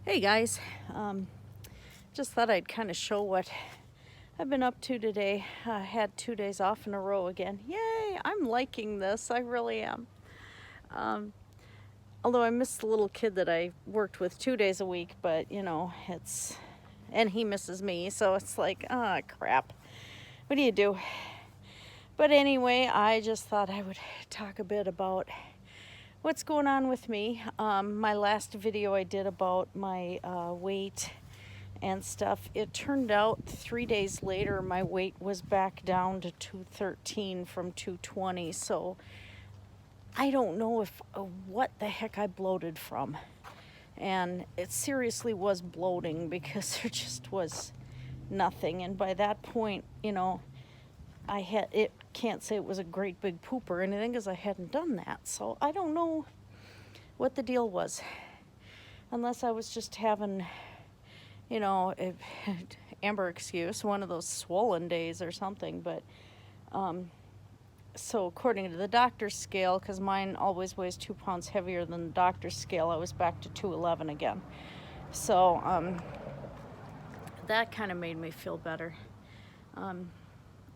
Hey guys, just thought I'd kind of show what I've been up to today. I had 2 days off in a row again. Yay, I'm liking this, I really am. Although I miss the little kid that I worked with 2 days a week, but you know, and he misses me, so it's like, crap. What do you do? But anyway, I just thought I would talk a bit about what's going on with me. My last video I did about my weight and stuff, it turned out 3 days later my weight was back down to 213 from 220. So I don't know if what the heck I bloated from. And it seriously was bloating because there just was nothing. And by that point, you know, can't say it was a great big poop or anything because I hadn't done that. So I don't know what the deal was, unless I was just having, you know, Amber excuse, one of those swollen days or something. But so according to the doctor's scale, because mine always weighs 2 pounds heavier than the doctor's scale, I was back to 211 again. So that kind of made me feel better.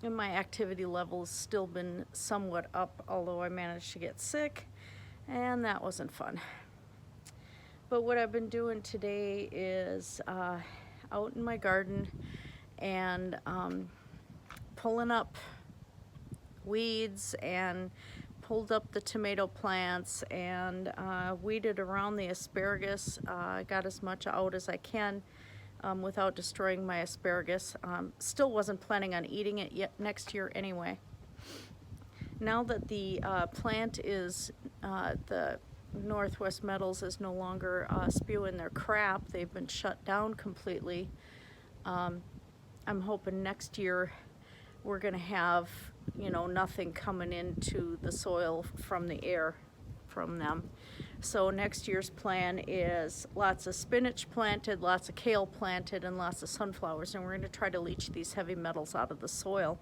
And my activity level's still been somewhat up, although I managed to get sick, and that wasn't fun. But what I've been doing today is out in my garden and pulling up weeds and pulled up the tomato plants and weeded around the asparagus. Got as much out as I can without destroying my asparagus. Still wasn't planning on eating it yet next year anyway. Now that the plant is, the Northwest Metals is no longer spewing their crap, they've been shut down completely. I'm hoping next year we're gonna have, you know, nothing coming into the soil from the air from them. So next year's plan is lots of spinach planted, lots of kale planted, and lots of sunflowers, and we're going to try to leach these heavy metals out of the soil.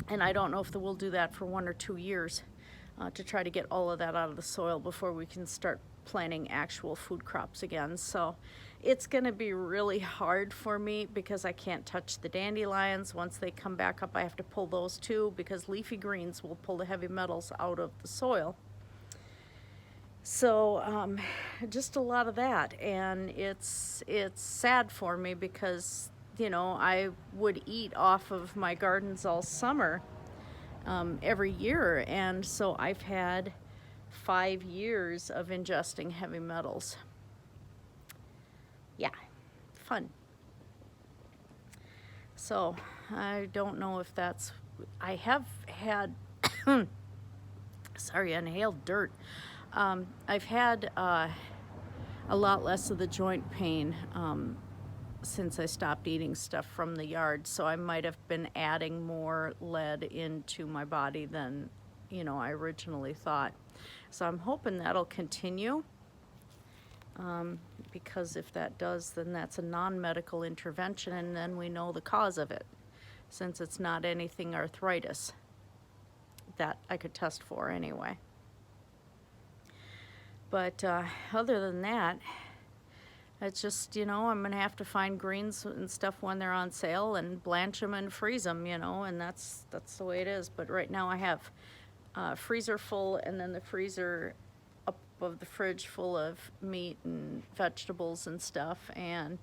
And I don't know if we'll do that for 1 or 2 years to try to get all of that out of the soil before we can start planting actual food crops again. So it's going to be really hard for me because I can't touch the dandelions. Once they come back up, I have to pull those too, because leafy greens will pull the heavy metals out of the soil. So just a lot of that, and it's sad for me because, you know, I would eat off of my gardens all summer every year, and so I've had 5 years of ingesting heavy metals. Yeah, fun. So I don't know if I have had sorry, I inhaled dirt. I've had a lot less of the joint pain since I stopped eating stuff from the yard, so I might have been adding more lead into my body than, you know, I originally thought. So I'm hoping that'll continue, because if that does, then that's a non-medical intervention, and then we know the cause of it, since it's not anything arthritis that I could test for anyway. But other than that, it's just, you know, I'm going to have to find greens and stuff when they're on sale and blanch them and freeze them, you know, and that's the way it is. But right now I have freezer full, and then the freezer up above the fridge full of meat and vegetables and stuff. And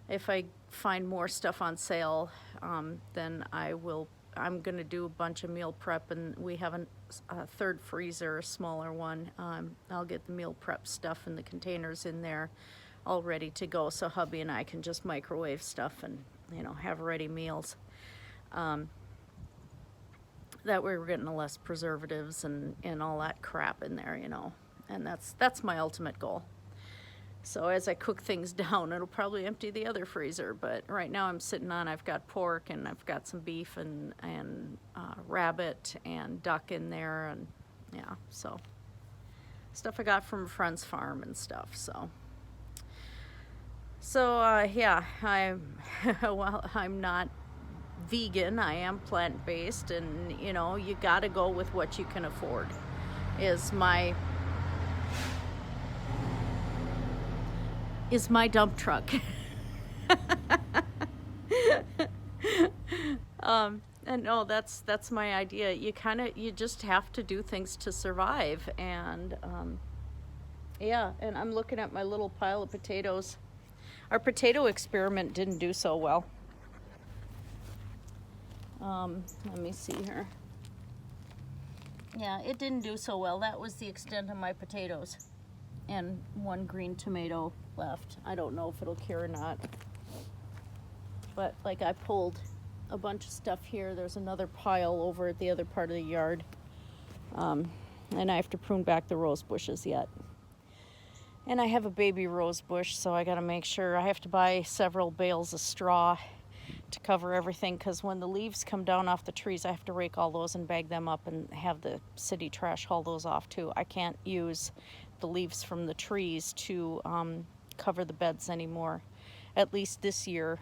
if I find more stuff on sale, then I'm going to do a bunch of meal prep, and we have a third freezer, a smaller one. I'll get the meal prep stuff and the containers in there all ready to go, so hubby and I can just microwave stuff and, you know, have ready meals. That way we're getting less preservatives and all that crap in there, you know, and that's my ultimate goal. So as I cook things down, it'll probably empty the other freezer. But right now I've got pork, and I've got some beef and rabbit and duck in there, and yeah, so stuff I got from a friend's farm and stuff. So yeah, I'm not vegan. I am plant-based, and you know, you gotta go with what you can afford is my is my dump truck. And no, that's my idea. You just have to do things to survive. And yeah, and I'm looking at my little pile of potatoes. Our potato experiment didn't do so well. Let me see here. Yeah, it didn't do so well. That was the extent of my potatoes. And one green tomato left. I don't know if it'll cure or not. But like, I pulled a bunch of stuff here. There's another pile over at the other part of the yard. And I have to prune back the rose bushes yet. And I have a baby rose bush, so I gotta make sure. I have to buy several bales of straw to cover everything, because when the leaves come down off the trees, I have to rake all those and bag them up and have the city trash haul those off too. I can't use the leaves from the trees to cover the beds anymore, at least this year,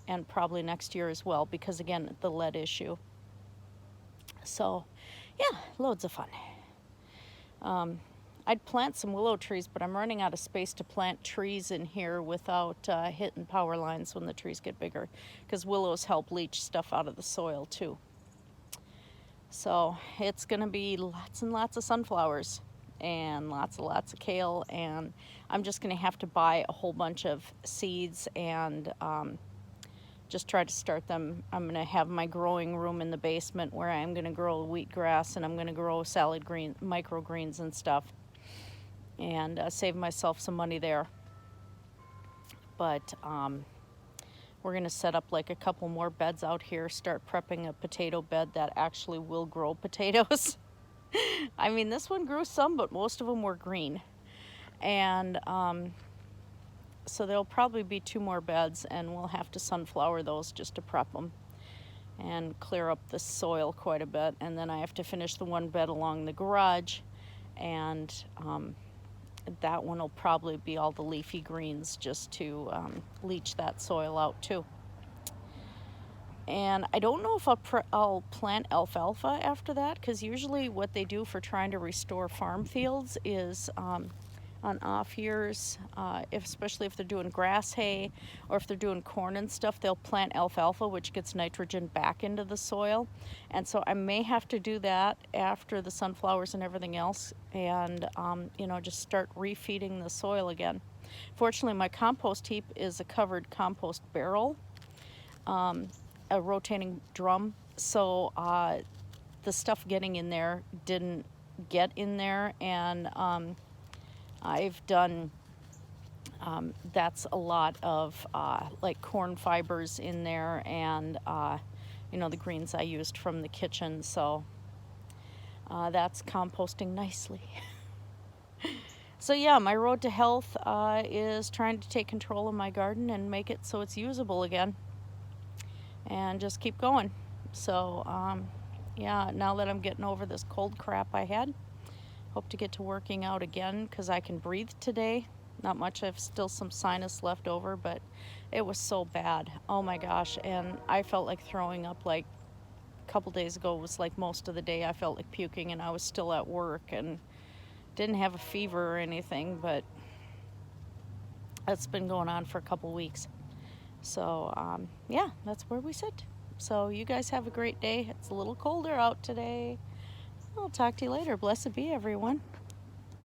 and probably next year as well, because again, the lead issue. So yeah, loads of fun. I'd plant some willow trees, but I'm running out of space to plant trees in here without hitting power lines when the trees get bigger, because willows help leach stuff out of the soil too. So it's gonna be lots and lots of sunflowers and lots of kale, and I'm just gonna have to buy a whole bunch of seeds and just try to start them. I'm gonna have my growing room in the basement where I'm gonna grow wheatgrass, and I'm gonna grow salad green, microgreens and stuff, and save myself some money there. But we're gonna set up like a couple more beds out here, start prepping a potato bed that actually will grow potatoes. I mean, this one grew some, but most of them were green. And so there'll probably be 2 more beds, and we'll have to sunflower those just to prep them and clear up the soil quite a bit. And then I have to finish the one bed along the garage, and that one will probably be all the leafy greens, just to leach that soil out too. And I don't know if I'll plant alfalfa after that, because usually what they do for trying to restore farm fields is on off years, especially if they're doing grass hay or if they're doing corn and stuff, they'll plant alfalfa, which gets nitrogen back into the soil. And so I may have to do that after the sunflowers and everything else, and you know, just start refeeding the soil again. Fortunately, my compost heap is a covered compost barrel, a rotating drum, so the stuff getting in there didn't get in there. And I've done, that's a lot of like corn fibers in there, and you know, the greens I used from the kitchen, so that's composting nicely. So yeah, my road to health is trying to take control of my garden and make it so it's usable again, and just keep going. So yeah, now that I'm getting over this cold crap I had, hope to get to working out again, because I can breathe today. Not much. I have still some sinus left over, but it was so bad. Oh my gosh. And I felt like throwing up. Like a couple days ago was like most of the day I felt like puking, and I was still at work and didn't have a fever or anything, but that's been going on for a couple weeks. So yeah, that's where we sit. So you guys have a great day. It's a little colder out today. I'll talk to you later. Blessed be, everyone.